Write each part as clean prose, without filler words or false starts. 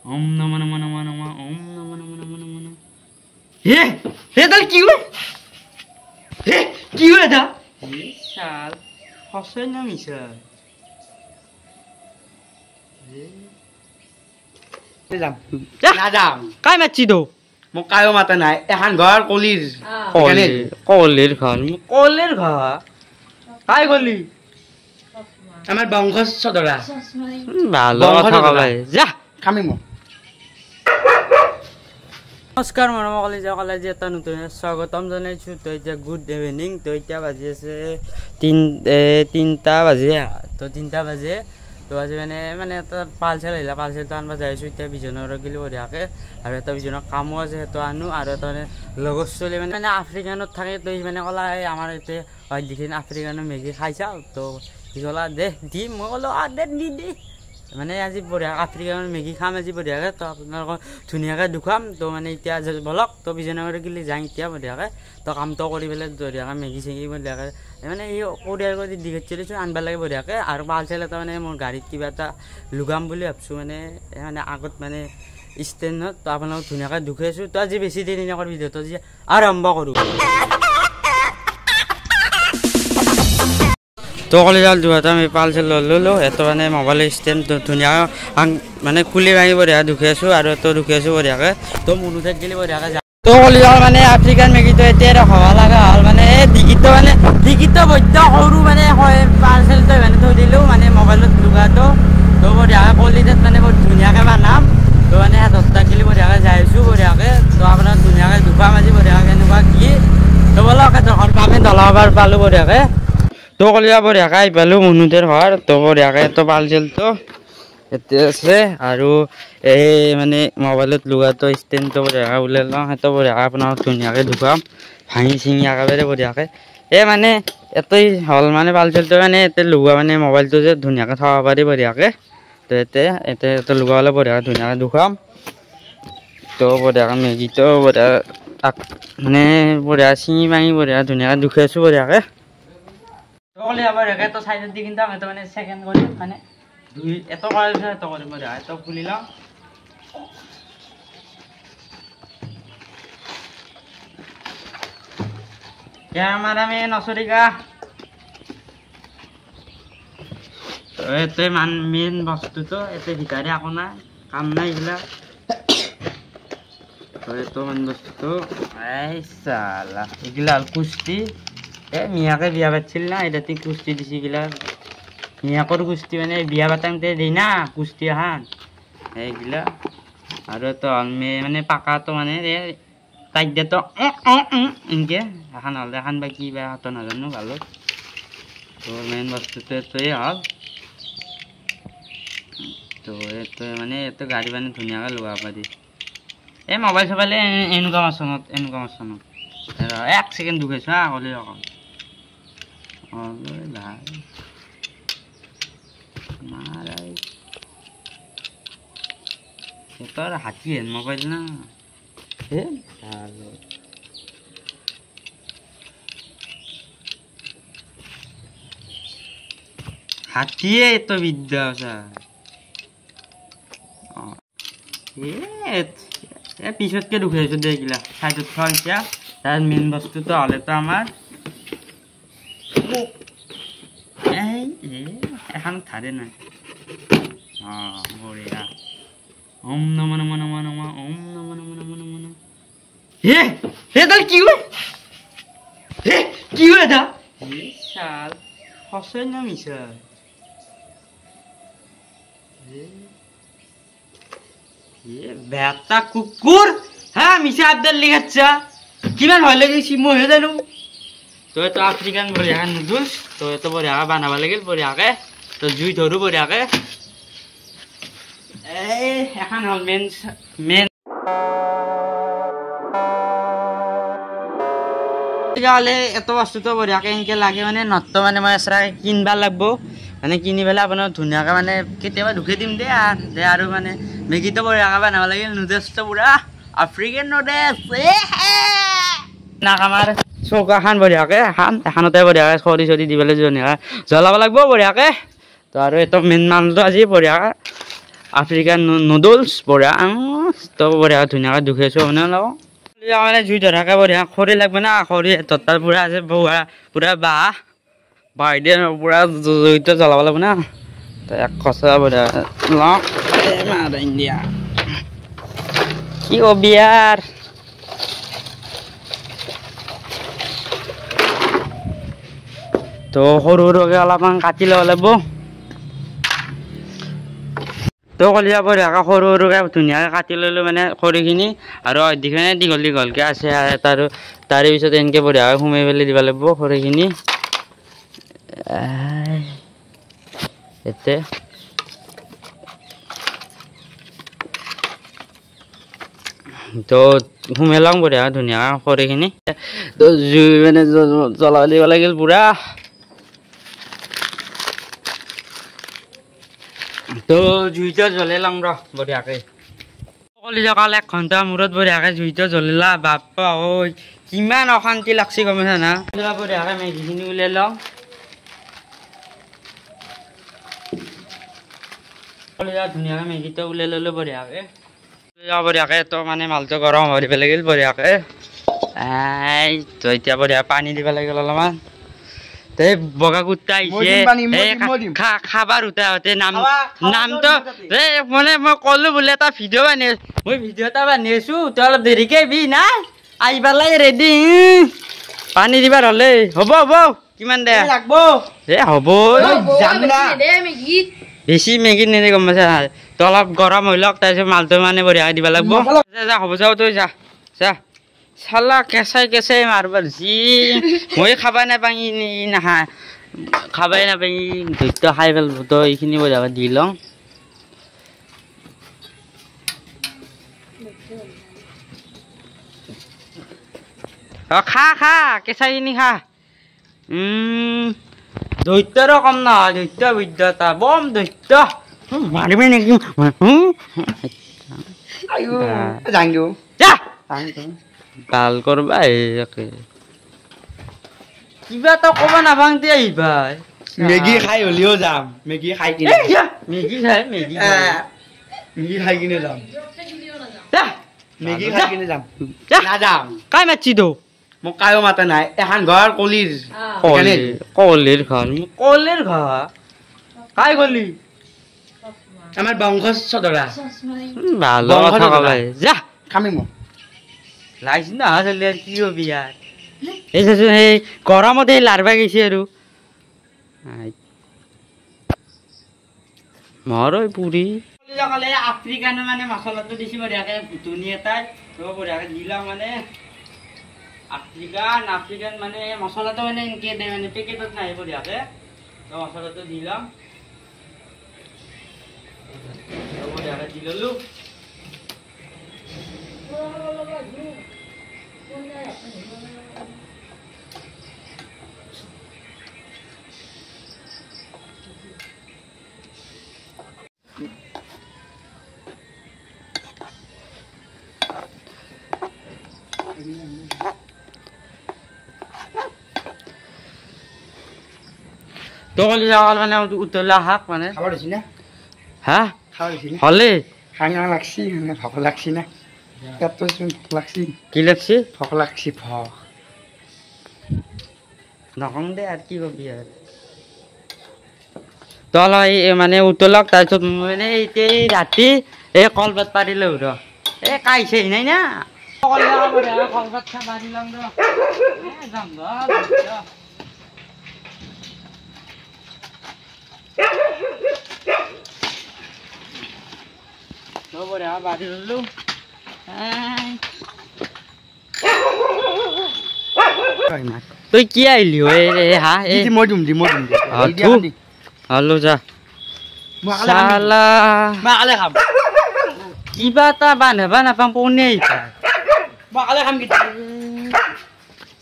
ওম নমঃ নমঃ নমঃ নমঃ ওম নমঃ নমঃ নমঃ নমঃ হে হে তাহলে কি হলো হে কি হলো এটা শাল হসই না মিছা যাম না যাম কাই মাছি তো মোক কায়ো মাতা নাই এখন ঘর কলির কলির ঘর কাই গলি আমার বংশ সদরা ভালো কথা কলাই যা কামি মো নমস্কাৰ মৰমসকলে কলেজ এটা নতুন স্বাগতম জনাইছোঁ তো এতিয়া গুড ইভিনিং তো এতিয়া বাজি আছে 3টা বাজে তো আজি মানে এটা পালচেল আহিলা পালচেলটো আনবা যাইছোঁ এতিয়া বিজনৰ গিলি বঢ়িয়াকৈ আৰু এটা বিজনৰ কামো আছে সেইটো আনো আৰু এটা মানে লগৰ চলি মানে আফ্ৰিকানত থাকে তো সি মানে ক'লা আমাৰ ইয়াতে দেখোন আফ্ৰিকানৰ মেগী খাই চাওঁ তো সি ক'লা দে দি মই ক'লোঁ দে দি মানে আজি বঢ়িয়া আফ্ৰিকানৰ মেগী খাম আজি বঢ়িয়াকৈ তো আপোনালোকক ধুনীয়াকৈ দুখাম তো মানে এতিয়া বলক তো বিজয়নগৰ গিলি যাওঁ এতিয়া বঢ়িয়াকৈ তো কামটো কৰি পেলাই বঢ়িয়াকৈ মেগী চেগী বঢ়িয়াকৈ মানে এই কোৰিয়াৰ কৰি দিঘত চলিছোঁ আনবা লাগে বঢ়িয়াকৈ আৰু পালচেল এটা মানে মোৰ গাড়ীত কিবা এটা লুগাম বুলি ভাবিছোঁ মানে আগত মানে ষ্টেণ্ডত তো আপোনালোকক ধুনীয়াকৈ দুখাই আছোঁ তো আজি বেছি দেৰি নকৰ ভিডিঅ'টো আজি আৰম্ভ কৰোঁ তো কলেজাল যোৱাটো আমি পালচেল ল'লোঁ এইটো মানে মোবাইল ষ্টেণ্ড ধুনীয়া মানে খুলি ভাঙি বঢ়িয়া দুখি আছোঁ আৰু এইটো দুখি আছোঁ বঢ়িয়াকৈ তো মনোঠাইত গেলি বঢ়িয়াকৈ যাওঁ তো কলেজাল মানে আফ্ৰিকান মেগীটো এতিয়া হ'ব লগা হ'ল মানে ডিগিটো বৈদ্য সৰু মানে হয় পাৰ্চেলটো মানে থৈ দিলোঁ মানে মোবাইলত লগাটো তো বঢ়িয়াকৈ কলিজাত মানে বহুত ধুনীয়াকৈ বনাম তো মানে 10টা গেলি বঢ়িয়াকৈ যাই আছোঁ বঢ়িয়াকৈ তো আপোনাৰ ধুনীয়াকৈ দুখাম আজি বঢ়িয়াকৈ কেনেকুৱা কি তো বলক এখন আমি দলাবাৰ পালোঁ বঢ়িয়াকৈ তো কলিয়া বঢ়িয়াকৈ আহি পালোঁ মনুদেৰ ঘৰ তো বঢ়িয়াকৈ তো পালচেলটো এতিয়া আছে আৰু এই মানে মোবাইলত লগাটো ষ্টেণ্ডটো বঢ়িয়াকৈ ওলাই লওঁ সেইটো বঢ়িয়াকৈ আপোনাক ধুনীয়াকৈ দুখাম ভাঙি চিঙি একেবাৰে বঢ়িয়াকৈ এই মানে এটাই হ'ল মানে পালচেলটো মানে এতিয়া লগোৱা মানে মোবাইলটো যে ধুনীয়াকৈ থ'ব পাৰি বঢ়িয়াকৈ তো এতিয়া লগোৱা হ'লে বঢ়িয়াকৈ ধুনীয়াকৈ দুখাম তো বঢ়িয়াকৈ মেগীটো বঢ়িয়া মানে বঢ়িয়া চিঙি মাঙি বঢ়িয়া ধুনীয়াকৈ দুখাই আছোঁ বঢ়িয়াকৈ কলি আবার রেখে তো সাইডের দিকে কিন্তু আমি তো মানে সেকেন্ড করি মানে দুই এত করার বিষয় এত করি মরে এত খুলিলাম ক্যামেরাম্যান নসরিকা তো এতে মেন বস্তু তো এতে ভিতরে আকো না কাম নাই এগুলা তো এত মেন বস্তু তো এই সালা এগুলা কুস্তি মিয়াকে বিয়া পাতিছিল না এটা তুই কুস্তি দিছি গিলা মিয়াকৰ কুস্তি মানে বিয়া পাতাংতে দেই না কুস্তি এখন এইগিলা আৰু তো মানে পাকাটো মানে তাইক দে তো এনেকে এখন হ'ল এখন বা কি বা হাতত নাজানো ভালো তো মেইন বস্তুটো এইটোৱে হ'ল তো এইটো মানে এইটো গাড়ী মানে ধুনীয়াকৈ লগাব পাৰি এই মোবাইল চবাইলে এনেকুৱা মাছনত 1 ছেকেণ্ড দুখাইছোঁ হা ক'লে অকল তোর হাতি হেন মোবাইল না হাতিয়ে তো বিদ্যা পিছতকে ঢুকাইছো দেখিলা সাইডত থোৱা এতিয়া তাৰ মেইন বস্তুটো হ'লে তো আমাৰ এখন ধারে না বঢ়িয়া ওম নমঃ নমঃ নমঃ নমঃ ওম নমঃ নমঃ নমঃ নমঃ হে হে তাহলে কি হলো হে কি হলো এটা শাল হসই না মিছা বেটা কুকুর হ্যাঁ মিছা আবদার লিখাচ্ছা কিমান ভয় লাগিছি মই জানো তো এটা আফ্রিকান বঢ়িয়াকৈ নুডলছ তো এইটো বঢ়িয়াকৈ বনাব লাগিল বঢ়িয়াকৈ তো জুই ধৰোঁ বঢ়িয়াকৈ এই এখন হ'ল মেইন তেতিয়াহ'লে এইটো বস্তুটো বঢ়িয়াকৈ এনেকৈ লাগে মানে নটটো মানে মই এচৰাকৈ কিনিব লাগিব মানে কিনি পেলাই আপোনাক ধুনীয়াকৈ মানে কেতিয়াবা ঢুকি দিম দে আৰু মানে মেগীটো বঢ়িয়াকৈ বনাব লাগিল নুডলছটো পুৰা আফ্ৰিকান নুডলছ নাক আমাৰ চৌকাখন বঢ়িয়াকৈ এখনতে বঢ়িয়াকৈ খৰি চৰি দি পেলাই ধুনীয়াকৈ জ্বলাব লাগিব বঢ়িয়াকৈ তো আৰু এইটো মেইন মানুহটো আজি বঢ়িয়াকৈ আফ্ৰিকান নুডলছ বঢ়িয়া তো বঢ়িয়া ধুনীয়াকৈ দুখি আছোঁ মানে অলপ মানে জুই ধৰাকৈ বঢ়িয়া খৰি লাগব না খৰি ততাৰ পূৰা আছে পূৰা বাঁহ দিয়ে পূৰা জুইটো জ্বলাব লাগিব না তো এক কচা বঢ়িয়া লওঁ ইণ্ডিয়া কি কবি আর তো সৰু সৰুকৈ অলপমান কাটি ল'ব লাগিব তো কলিয়া বঢ়িয়াকৈ সৰু সৰুকৈ ধুনীয়াকৈ কাটি ল'লোঁ মানে খৰিখিনি আৰু অধিকখিনি দীঘল দীঘলকৈ আছে তাৰে পিছত এনেকৈ বঢ়িয়াকৈ সোমাই পেলাই দিব লাগিব খৰিখিনি এতে তো সোমাই লওঁ বঢ়িয়া ধুনীয়া খৰিখিনি তো জুই মানে জ্বলাব দিব লাগিল পূৰা তো জুইটো জ্বলাই লওঁ ৰ বঢ়িয়াকৈ কলিজা কাল 1 ঘণ্টা মূৰত বঢ়িয়াকৈ জুইটো জ্বলিলা বাপ্পা ঐ কিমান অশান্তি লাগছি গম পাইছা না বঢ়িয়াকৈ মেগীখিনি উলিয়াই লওঁ কলিজা ধুনীয়াকৈ মেগীটো উলিয়াই ল'লোঁ বঢ়িয়াকৈ বঢ়িয়াকৈ তো মানে মালটো গৰম হৈ দিব লাগিল বঢ়িয়াকৈ তো এতিয়া বঢ়িয়া পানী দিব লাগিল অলপমান এই বগা কুত্তা আহিছে খাবাৰ উঠাওঁতে নামটো মানে মই ক'লোঁ বোলে এটা ভিডিঅ' বানি মই ভিডিঅ' এটা বানি আছোঁ তই অলপ দেৰিকৈ আহিবি নাই আহি পেলাই ৰেডি পানী দিবাৰ হ'লে হ'ব হ'ব কিমান দে লাগব হ'ব বেছি মেগী নিদি গম পাইছা তো অলপ গৰম হৈ লওক তাৰপিছত মালটো মানে বঢ়িয়াকৈ দিব লাগিব যা হ'ব যাওঁ তই যা যা চালা কেঁচাই মাৰবাৰ যি মই খাবা নাপাঙি নাহা খাবাই নাপাঙি ধৈৰ্য খাই পেলাব তো এইখিনি বঢ়িয়াকৈ দি লওঁ খা খা কেঁচাইখিনি খা ধৈৰ্যৰো কম নহয় ধৈৰ্য বিদ্যতা বম ধৈৰ্য মাৰিবি নেকি গাল কৰবা কিবা এটা ক'ব নাভাংতে আহিবা মেগী খাই হ'লেও যাম মেগী খাই কিনে মেগী খাই কিনে যাম মেগী খাই কিনে যাম নাযাম কাই মাতছি তো মোক কায়ো মাতা নাই এখন ঘৰ কলিৰ কলিৰ ঘৰ কাই কলি আমাৰ বংশ চদৰা ভালো কথা কবাই যা খামি মোক লাইছ না চলি আৰু কি হবি ইয়াৰ এই চাচোন সেই গৰমতে লাৰবা গৈছে আৰু মোৰ পুৰি আফ্ৰিকানৰ মানে মছলাটো দিছি বঢ়িয়াকৈ ভুটনি এটাই বঢ়িয়াকৈ দিলাম মানে আফ্ৰিকান মানে মছলাটো মানে এনেকৈ দিয়ে মানে পেকেটত নাহে বঢ়িয়াকৈ তো মছলাটো দিলাম বঢ়িয়াকৈ দি ল'লোঁ তো কলি যাওয়াল মানে উতলা শাক মানে খাবার হয়েছি না হ্যাঁ খাবার হয়েছি না হলে খাঙা লাগছি মানে ভক লাগছি না এত ভক লাগছি কি লাগছে ভক লাগছি ভক নকং দে আর কি কবি আর তল মানে উতলক তাৰপিছত মানে এই ৰাতি এই কলপাত পাৰিলেও ৰ এই কাইছে নাই না কলপাত খা পাৰি লম ৰ যাম বঢ়িয়া বাঢ়ি ললো তই কি আহিলি হা মই দিম হলো যা চালা কিবা এটা বান্ধাবা নাপাম পনে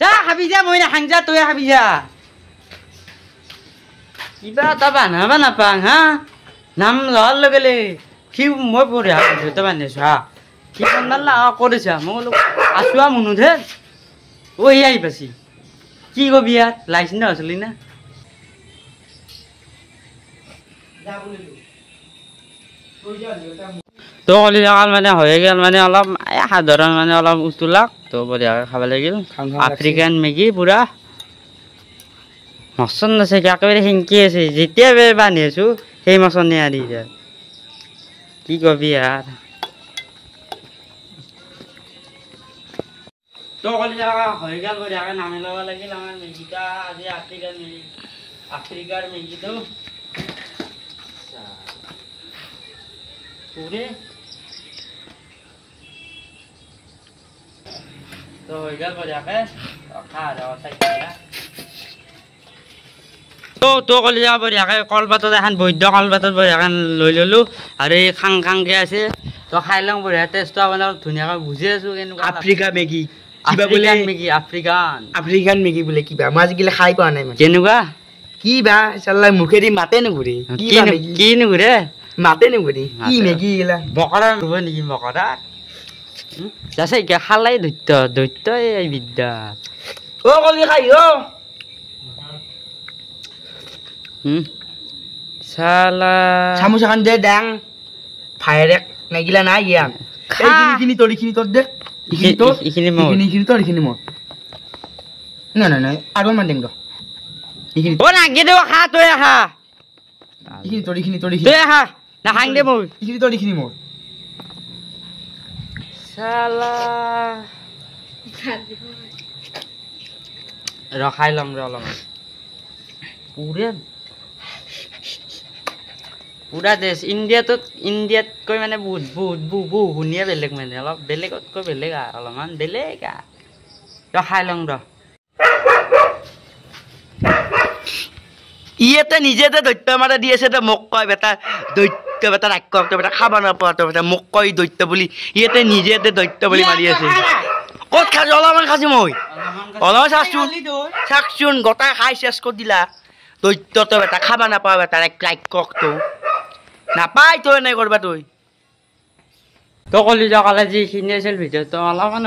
যা খাবি যা মই নাখাং যা তই খাবি যা কিবা এটা বান্ধাবা নাপাং হা নাম লোৱাৰ লগে লগে সি মই বঢ়িয়া ভিডিঅ'টো বান্ধিছো হা সি বনালা কৰিছা মই বোলো আছো মনুধে ঐ আহি পাছি কি কবি ইয়াত লাইছ না চলি না তো কলিজাকাল মানে হৈ গ'ল মানে অলপ সাধাৰণ মানে অলপ উতলাক তো বঢ়িয়াকৈ খাব লাগিল আফ্ৰিকান মেগী পুৰা মচন আছে একেবাৰে সেংকি আছে যেতিয়া বান্ধি আছো সেই মচনে আদি যায় কি কবি আর তো কলিজাকা হৈ গ'ল বঢ়িয়াকৈ নামি ল'ব লাগিল আমাৰ মেগীটা আজি আফ্ৰিকাৰ মেগীটো পুরে তো হৈ গ'ল বঢ়িয়াকৈ খা তো কলিজা বঢ়িয়াকৈ কলপাতত এখন বৈদ্য কলপাতত বঢ়িয়াকৈ লৈ ল'লোঁ আৰু এই খাং খাংকৈ আছে তো খাই লওঁ বঢ়িয়া টেষ্টটো আপোনাৰ ধুনীয়াকৈ বুজি আছোঁ কেনেকুৱা Africa Maggi African Maggi African Maggi বোলে কিবা মই আজিকালি খাই পোৱা নাই মানে কেনেকুৱা কি বা চাল্লা মুখেদি মাতে নুঘূৰে কি নুঘূৰে মাতে নুঘূৰে কি মেগী গিলা বকৰা নুঘূব নেকি বকৰা যাছে এতিয়া খালাই দৈত্য এই বিদ্যা অ কলি খাই অ চালা চামুচ এখন দে ডাং ফায়াৰেক নেগিলা নাই গিয়া এইখিনি তোৰ দে এইখিনি মোৰ নাই আৰু মান দিম ৰ এইখিনি অ নাগে দেও খা তই খা এইখিনি তোৰ তই খা না খাং দে মোৰ এইখিনি মোৰ চালা ৰখাই ল'ম ৰ অলপমান পুৰা দেশ ইণ্ডিয়াতকৈ মানে বহুত শুনিয়ে বেলেগ মানে অলপ বেলেগতকৈ বেলেগ অলপমান বেলেগ খাই লওঁ ৰ ইয়েতে নিজে দৈত্য মাৰা দি আছে মোক কয় বেটা দৈত্য বেটা ৰাক্ষস বেটা খাব নাপাওঁ বেটা মোক কয় দৈত্য বুলি ইয়েতে নিজে দৈত্য বুলি মাৰি আছে ক'ত খাইছো অলপমান খাইছো মই অলপমান চাকচোন গোটাই খাই চেচ কৰি দিলা দৈত্যটো বেটা খাব নাপাওঁ বেটা ৰাক্ষসটো নাপায় তই এনেই কৰবা তই তো কলিজাকালে যিখিনি আছিল ভিডিঅ'টো অলপমান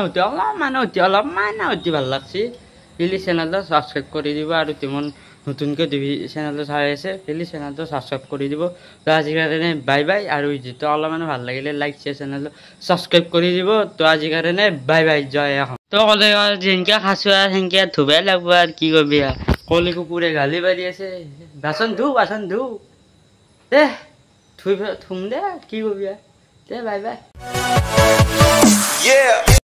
অতি ভাল লাগছে প্লিজ চেনেলটো ছাবস্ক্ৰাইব কৰি দিব আৰু তিমান নতুনকৈ চেনেলটো চাই আছে প্লিজ চেনেলটো ছাবস্ক্ৰাইব কৰি দিব তো আজিৰ কাৰণে বাই বাই আৰু যিটো অলপমান ভাল লাগিলে লাইক শ্বেয়াৰ চেনেলটো ছাবস্ক্ৰাইব কৰি দিব তো আজিৰ কাৰণে বাই বাই জয় এখন তো ক'লে যেনেকৈ খাইছোঁ আৰু সেনেকৈ ধুবাই লাগব আৰু কি কৰবি আৰু কলি কুকুৰে গালি পাৰি আছে বাচন ধু দে থুম দে কি কৰবি দে বাই বাই